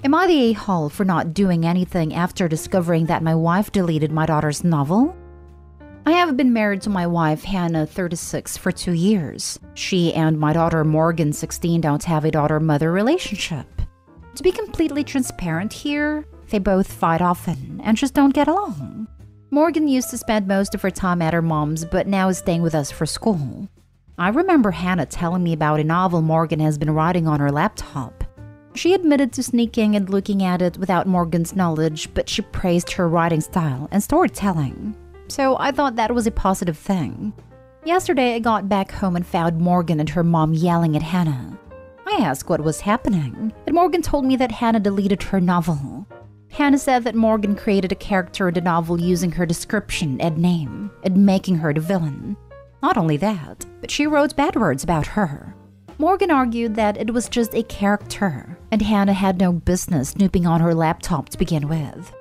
Am I the a-hole for not doing anything after discovering that my wife deleted my daughter's novel? I have been married to my wife, Hannah, 36, for 2 years. She and my daughter, Morgan, 16, don't have a daughter-mother relationship. To be completely transparent here, they both fight often and just don't get along. Morgan used to spend most of her time at her mom's, but now is staying with us for school. I remember Hannah telling me about a novel Morgan has been writing on her laptop. She admitted to sneaking and looking at it without Morgan's knowledge, but she praised her writing style and storytelling. So I thought that was a positive thing. Yesterday, I got back home and found Morgan and her mom yelling at Hannah. I asked what was happening, and Morgan told me that Hannah deleted her novel. Hannah said that Morgan created a character in the novel using her description and name, and making her the villain. Not only that, but she wrote bad words about her. Morgan argued that it was just a character, and Hannah had no business snooping on her laptop to begin with.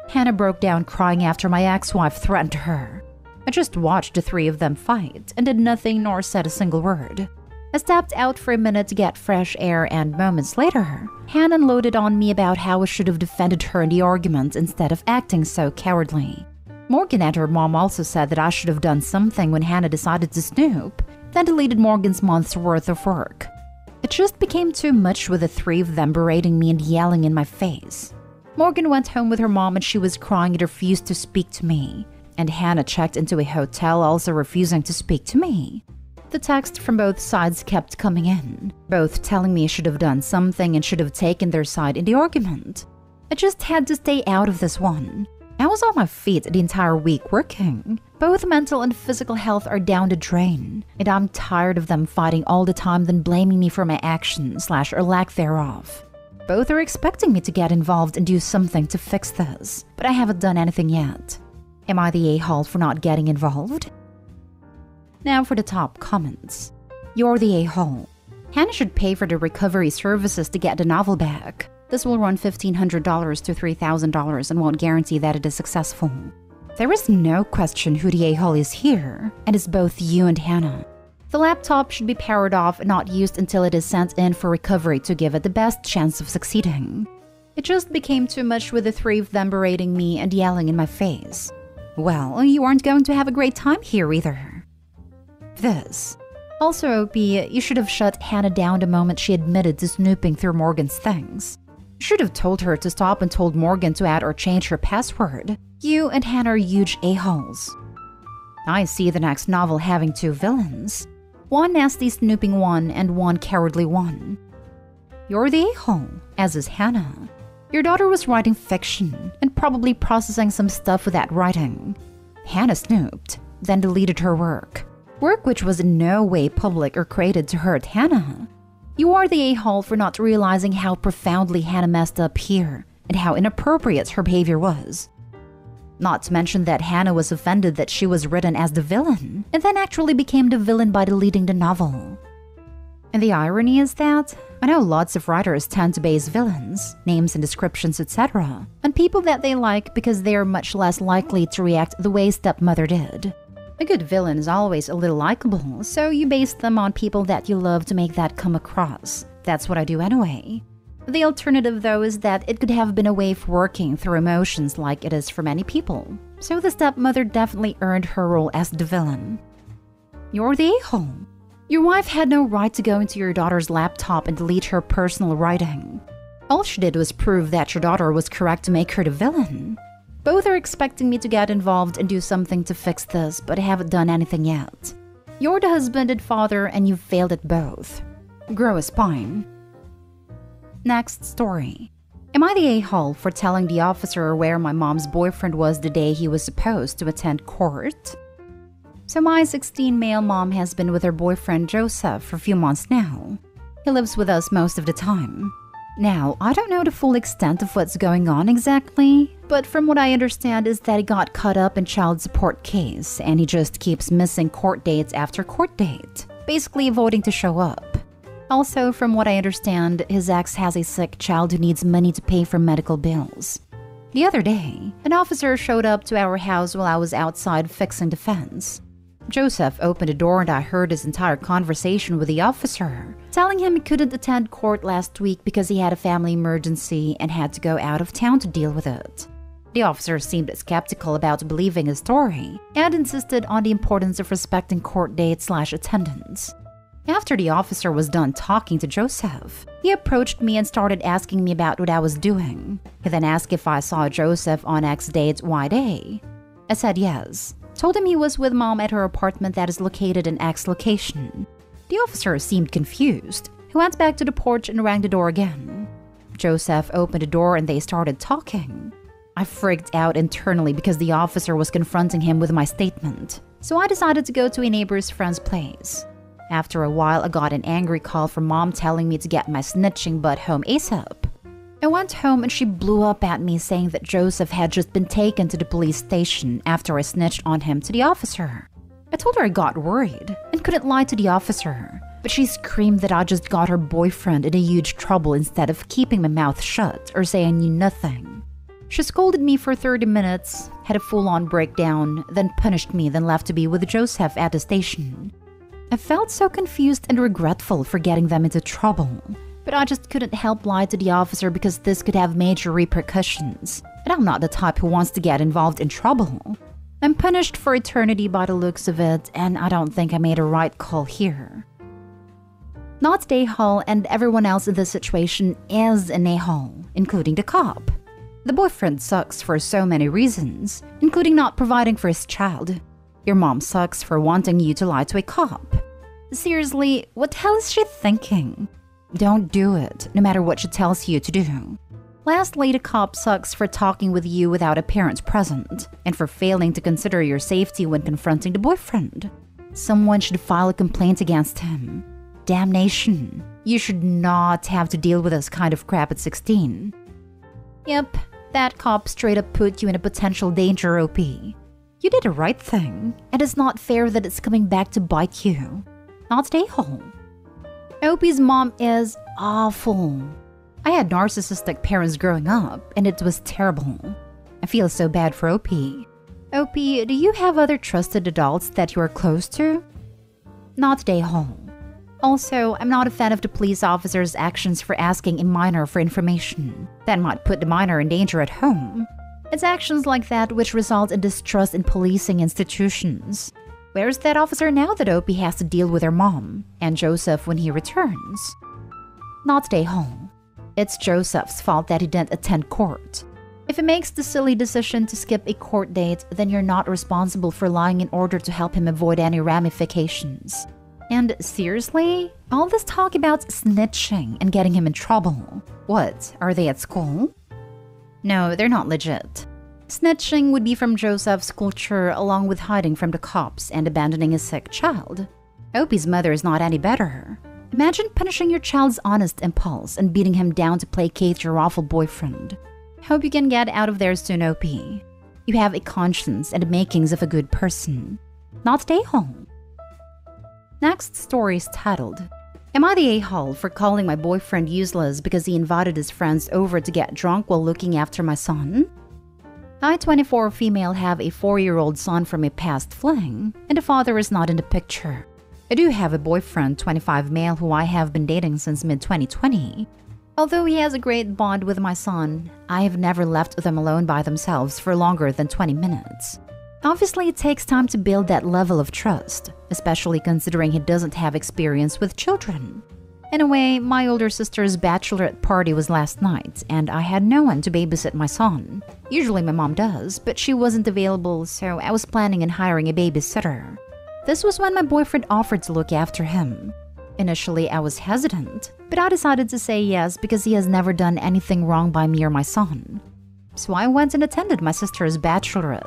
Hannah broke down crying after my ex-wife threatened her. I just watched the three of them fight and did nothing nor said a single word. I stepped out for a minute to get fresh air, and moments later, Hannah unloaded on me about how I should have defended her in the argument instead of acting so cowardly. Morgan and her mom also said that I should have done something when Hannah decided to snoop, then deleted Morgan's month's worth of work. It just became too much with the three of them berating me and yelling in my face. Morgan went home with her mom and she was crying and refused to speak to me. And Hannah checked into a hotel also refusing to speak to me. The text from both sides kept coming in, both telling me I should have done something and should have taken their side in the argument. I just had to stay out of this one. I was on my feet the entire week working. Both mental and physical health are down the drain, and I'm tired of them fighting all the time then blaming me for my actions / or lack thereof. Both are expecting me to get involved and do something to fix this, but I haven't done anything yet. Am I the a-hole for not getting involved? Now for the top comments. You're the a-hole. Hannah should pay for the recovery services to get the novel back. This will run $1,500 to $3,000 and won't guarantee that it is successful. There is no question who the a-hole is here, and it's both you and Hannah. The laptop should be powered off and not used until it is sent in for recovery to give it the best chance of succeeding. It just became too much with the three of them berating me and yelling in my face. Well, you aren't going to have a great time here either. This. Also, OP, you should have shut Hannah down the moment she admitted to snooping through Morgan's things. You should have told her to stop and told Morgan to add or change her password. You and Hannah are huge a-holes. I see the next novel having 2 villains. One nasty snooping one and one cowardly one. You're the a-hole, as is Hannah. Your daughter was writing fiction and probably processing some stuff with that writing. Hannah snooped, then deleted her work. Work which was in no way public or created to hurt Hannah. You are the a-hole for not realizing how profoundly Hannah messed up here and how inappropriate her behavior was. Not to mention that Hannah was offended that she was written as the villain and then actually became the villain by deleting the novel. And the irony is that I know lots of writers tend to base villains, names and descriptions, etc., on people that they like because they are much less likely to react the way Stepmother did. A good villain is always a little likable, so you base them on people that you love to make that come across. That's what I do anyway. The alternative, though, is that it could have been a way of working through emotions like it is for many people. So the stepmother definitely earned her role as the villain. You're the a-hole. Your wife had no right to go into your daughter's laptop and delete her personal writing. All she did was prove that your daughter was correct to make her the villain. Both are expecting me to get involved and do something to fix this, but I haven't done anything yet. You're the husband and father, and you've failed at both. Grow a spine. Next story. Am I the a-hole for telling the officer where my mom's boyfriend was the day he was supposed to attend court? So my 16 male mom has been with her boyfriend Joseph for a few months now. He lives with us most of the time. Now, I don't know the full extent of what's going on exactly, but from what I understand is that he got caught up in child support case and he just keeps missing court dates after court date, basically avoiding to show up. Also, from what I understand, his ex has a sick child who needs money to pay for medical bills. The other day, an officer showed up to our house while I was outside fixing the fence. Joseph opened the door and I heard his entire conversation with the officer, telling him he couldn't attend court last week because he had a family emergency and had to go out of town to deal with it. The officer seemed skeptical about believing his story and insisted on the importance of respecting court dates/attendance. After the officer was done talking to Joseph, he approached me and started asking me about what I was doing. He then asked if I saw Joseph on X date Y day. I said yes. Told him he was with Mom at her apartment that is located in X location. The officer seemed confused. He went back to the porch and rang the door again. Joseph opened the door and they started talking. I freaked out internally because the officer was confronting him with my statement, so I decided to go to a neighbor's friend's place. After a while, I got an angry call from Mom telling me to get my snitching butt home ASAP. I went home and she blew up at me saying that Joseph had just been taken to the police station after I snitched on him to the officer. I told her I got worried and couldn't lie to the officer, but she screamed that I just got her boyfriend in a huge trouble instead of keeping my mouth shut or saying I knew nothing. She scolded me for 30 minutes, had a full-on breakdown, then punished me, then left to be with Joseph at the station. I felt so confused and regretful for getting them into trouble. But I just couldn't help lie to the officer because this could have major repercussions, and I'm not the type who wants to get involved in trouble. I'm punished for eternity by the looks of it, and I don't think I made a right call here. Not a-hole, and everyone else in this situation is an a-hole, including the cop. The boyfriend sucks for so many reasons, including not providing for his child. Your mom sucks for wanting you to lie to a cop. Seriously, what the hell is she thinking? Don't do it, no matter what she tells you to do. Lastly, the cop sucks for talking with you without a parent present, and for failing to consider your safety when confronting the boyfriend. Someone should file a complaint against him. Damnation. You should not have to deal with this kind of crap at 16. Yep, that cop straight up put you in a potential danger, OP. You did the right thing, and it's not fair that it's coming back to bite you. Not stay home. OP's mom is awful. I had narcissistic parents growing up, and it was terrible. I feel so bad for OP. OP, do you have other trusted adults that you are close to? Not stay home. Also, I'm not a fan of the police officer's actions for asking a minor for information that might put the minor in danger at home. It's actions like that which result in distrust in policing institutions. Where's that officer now that Opie has to deal with her mom and Joseph when he returns? Not stay home. It's Joseph's fault that he didn't attend court. If he makes the silly decision to skip a court date, then you're not responsible for lying in order to help him avoid any ramifications. And seriously? All this talk about snitching and getting him in trouble. What, are they at school? No, they're not legit. Snitching would be from Joseph's culture along with hiding from the cops and abandoning a sick child. Opie's mother is not any better. Imagine punishing your child's honest impulse and beating him down to placate your awful boyfriend. Hope you can get out of there soon, Opie. You have a conscience and the makings of a good person. Not stay home. Next story is titled, Am I the a-hole for calling my boyfriend useless because he invited his friends over to get drunk while looking after my son? I, 24 female, have a 4-year-old son from a past fling, and the father is not in the picture. I do have a boyfriend, 25 male, who I have been dating since mid-2020. Although he has a great bond with my son, I have never left them alone by themselves for longer than 20 minutes. Obviously, it takes time to build that level of trust, especially considering he doesn't have experience with children. Anyway, my older sister's bachelorette party was last night, and I had no one to babysit my son. Usually my mom does, but she wasn't available, so I was planning on hiring a babysitter. This was when my boyfriend offered to look after him. Initially, I was hesitant, but I decided to say yes because he has never done anything wrong by me or my son. So I went and attended my sister's bachelorette.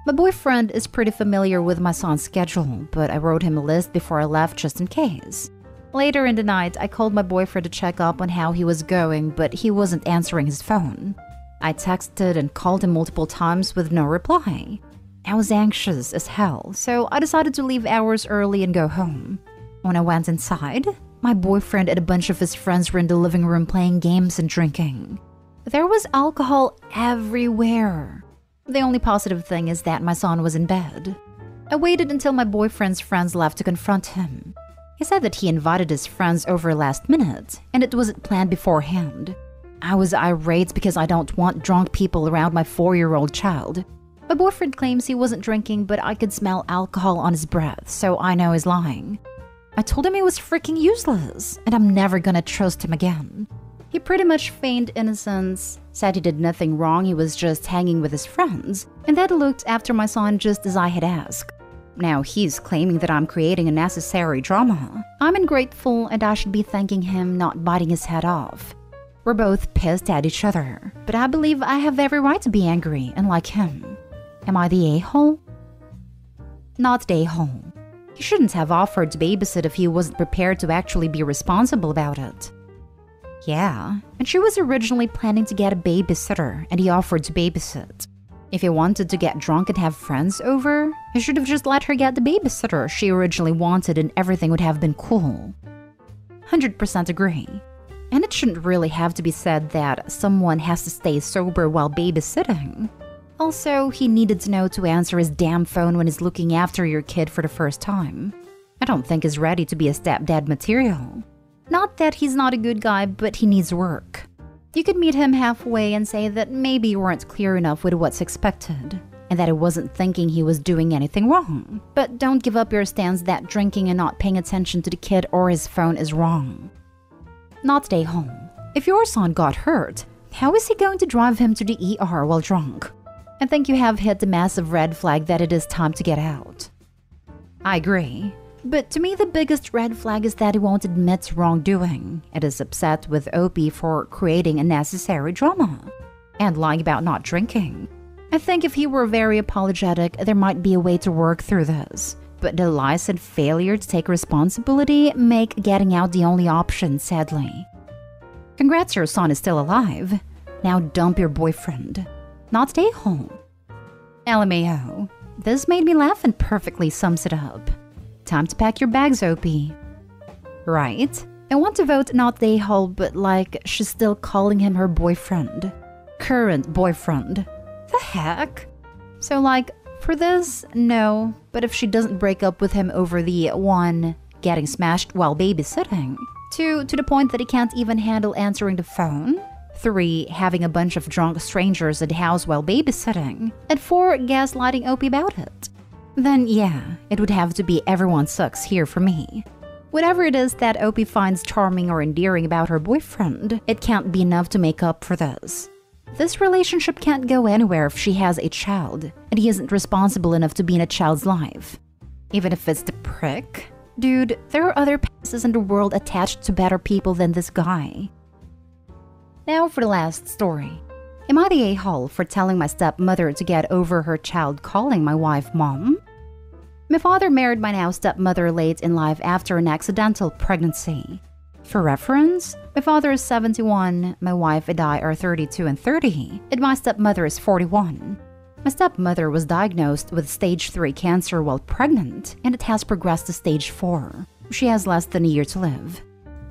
My boyfriend is pretty familiar with my son's schedule, but I wrote him a list before I left just in case. Later in the night, I called my boyfriend to check up on how he was going, but he wasn't answering his phone. I texted and called him multiple times with no reply. I was anxious as hell, so I decided to leave hours early and go home. When I went inside, my boyfriend and a bunch of his friends were in the living room playing games and drinking. There was alcohol everywhere. The only positive thing is that my son was in bed. I waited until my boyfriend's friends left to confront him. He said that he invited his friends over last minute, and it wasn't planned beforehand. I was irate because I don't want drunk people around my 4-year-old child. My boyfriend claims he wasn't drinking, but I could smell alcohol on his breath, so I know he's lying. I told him he was freaking useless, and I'm never gonna trust him again. He pretty much feigned innocence, said he did nothing wrong, he was just hanging with his friends, and that he looked after my son just as I had asked. Now he's claiming that I'm creating unnecessary drama. I'm ungrateful and I should be thanking him, not biting his head off. We're both pissed at each other, but I believe I have every right to be angry and like him. Am I the a-hole? Not the a-hole. He shouldn't have offered to babysit if he wasn't prepared to actually be responsible about it. Yeah, and she was originally planning to get a babysitter and he offered to babysit. If he wanted to get drunk and have friends over, he should have just let her get the babysitter she originally wanted and everything would have been cool. 100% agree. And it shouldn't really have to be said that someone has to stay sober while babysitting. Also, he needed to know to answer his damn phone when he's looking after your kid for the first time. I don't think he's ready to be a stepdad material. Not that he's not a good guy, but he needs work. You could meet him halfway and say that maybe you weren't clear enough with what's expected, and that he wasn't thinking he was doing anything wrong. But don't give up your stance that drinking and not paying attention to the kid or his phone is wrong. Not stay home. If your son got hurt, how is he going to drive him to the ER while drunk? I think you have hit the massive red flag that it is time to get out. I agree. But to me, the biggest red flag is that he won't admit wrongdoing and is upset with Opie for creating unnecessary drama and lying about not drinking. I think if he were very apologetic, there might be a way to work through this. But the lies and failure to take responsibility make getting out the only option, sadly. Congrats, your son is still alive. Now dump your boyfriend. Not stay home. LMAO. This made me laugh and perfectly sums it up. Time to pack your bags, Opie. Right? I want to vote not the a-hole, but like she's still calling him her boyfriend. Current boyfriend. The heck? So like, for this, no. But if she doesn't break up with him over the 1. Getting smashed while babysitting. 2. To the point that he can't even handle answering the phone. 3. Having a bunch of drunk strangers at the house while babysitting. And 4. Gaslighting Opie about it. Then yeah, it would have to be everyone sucks here for me. Whatever it is that Opie finds charming or endearing about her boyfriend, it can't be enough to make up for this. This relationship can't go anywhere if she has a child, and he isn't responsible enough to be in a child's life. Even if it's the prick. Dude, there are other passes in the world attached to better people than this guy. Now for the last story. Am I the a-hole for telling my stepmother to get over her child calling my wife mom? My father married my now stepmother late in life after an accidental pregnancy. For reference, my father is 71, my wife and I are 32 and 30, and my stepmother is 41. My stepmother was diagnosed with stage 3 cancer while pregnant, and it has progressed to stage 4. She has less than a year to live.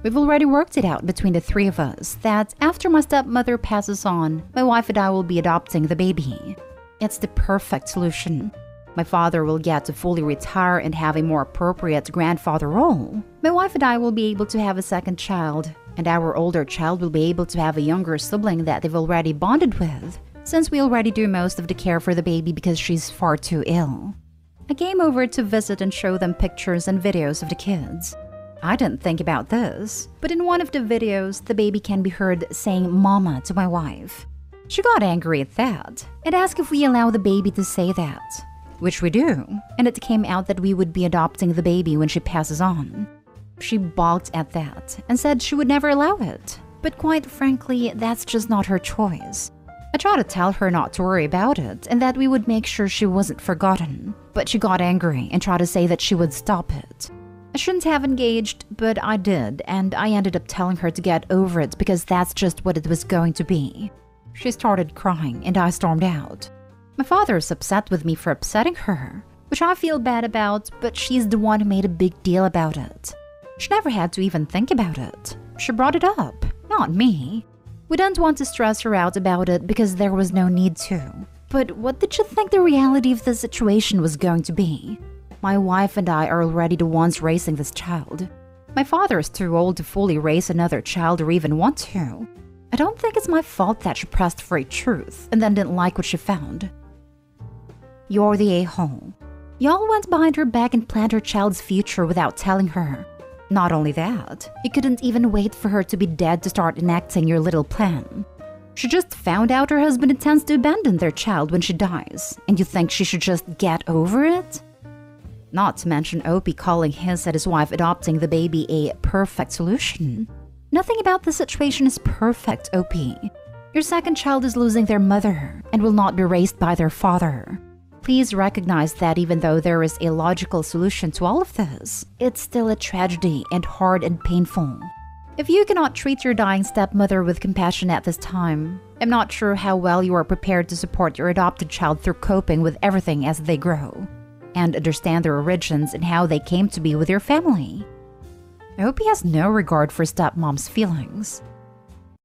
We've already worked it out between the 3 of us that after my stepmother passes on, my wife and I will be adopting the baby. It's the perfect solution. My father will get to fully retire and have a more appropriate grandfather role. My wife and I will be able to have a second child, and our older child will be able to have a younger sibling that they've already bonded with, since we already do most of the care for the baby because she's far too ill. I came over to visit and show them pictures and videos of the kids. I didn't think about this, but in one of the videos, the baby can be heard saying mama to my wife. She got angry at that and asked if we allow the baby to say that, which we do, and it came out that we would be adopting the baby when she passes on. She balked at that and said she would never allow it, but quite frankly, that's just not her choice. I tried to tell her not to worry about it and that we would make sure she wasn't forgotten, but she got angry and tried to say that she would stop it. I shouldn't have engaged, but I did, and I ended up telling her to get over it because that's just what it was going to be. She started crying and I stormed out. My father is upset with me for upsetting her, which I feel bad about, but she's the one who made a big deal about it. She never had to even think about it. She brought it up, not me. We didn't want to stress her out about it because there was no need to. But what did you think the reality of the situation was going to be? My wife and I are already the ones raising this child. My father is too old to fully raise another child or even want to. I don't think it's my fault that she pressed for a truth and then didn't like what she found. You're the a-hole. Y'all went behind her back and planned her child's future without telling her. Not only that, you couldn't even wait for her to be dead to start enacting your little plan. She just found out her husband intends to abandon their child when she dies, and you think she should just get over it? Not to mention Opie calling his and his wife adopting the baby a perfect solution. Nothing about the situation is perfect, Opie. Your second child is losing their mother and will not be raised by their father. Please recognize that even though there is a logical solution to all of this, it's still a tragedy and hard and painful. If you cannot treat your dying stepmother with compassion at this time, I'm not sure how well you are prepared to support your adopted child through coping with everything as they grow, and understand their origins and how they came to be with your family. I hope he has no regard for stepmom's feelings.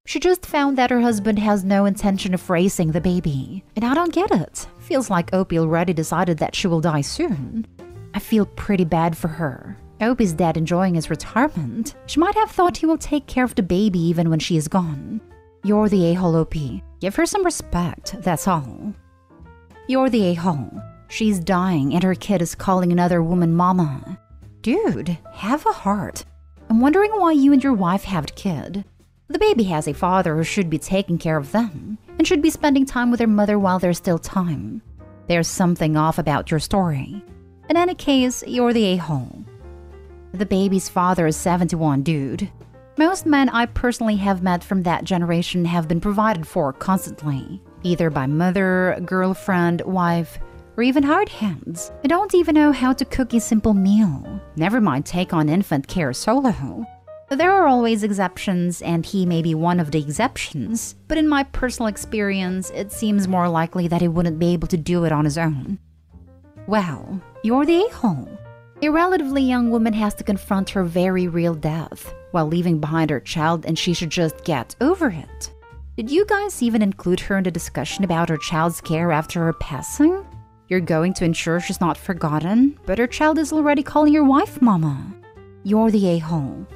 She just found that her husband has no intention of raising the baby, and I don't get it. Feels like Opie already decided that she will die soon. I feel pretty bad for her. Opie's dead enjoying his retirement. She might have thought he will take care of the baby even when she is gone. You're the a-hole, Opie. Give her some respect, that's all. You're the a-hole. She's dying and her kid is calling another woman mama. Dude, have a heart. I'm wondering why you and your wife have a kid. The baby has a father who should be taking care of them and should be spending time with their mother while there's still time. There's something off about your story. In any case, you're the a-hole. The baby's father is 71, dude. Most men I personally have met from that generation have been provided for constantly, either by mother, girlfriend, wife, or even hired hands. I don't even know how to cook a simple meal. Never mind take on infant care solo. There are always exceptions, and he may be one of the exceptions, but in my personal experience, it seems more likely that he wouldn't be able to do it on his own. Well, you're the a-hole. A relatively young woman has to confront her very real death while leaving behind her child, and she should just get over it. Did you guys even include her in the discussion about her child's care after her passing? You're going to ensure she's not forgotten, but her child is already calling your wife mama. You're the a-hole.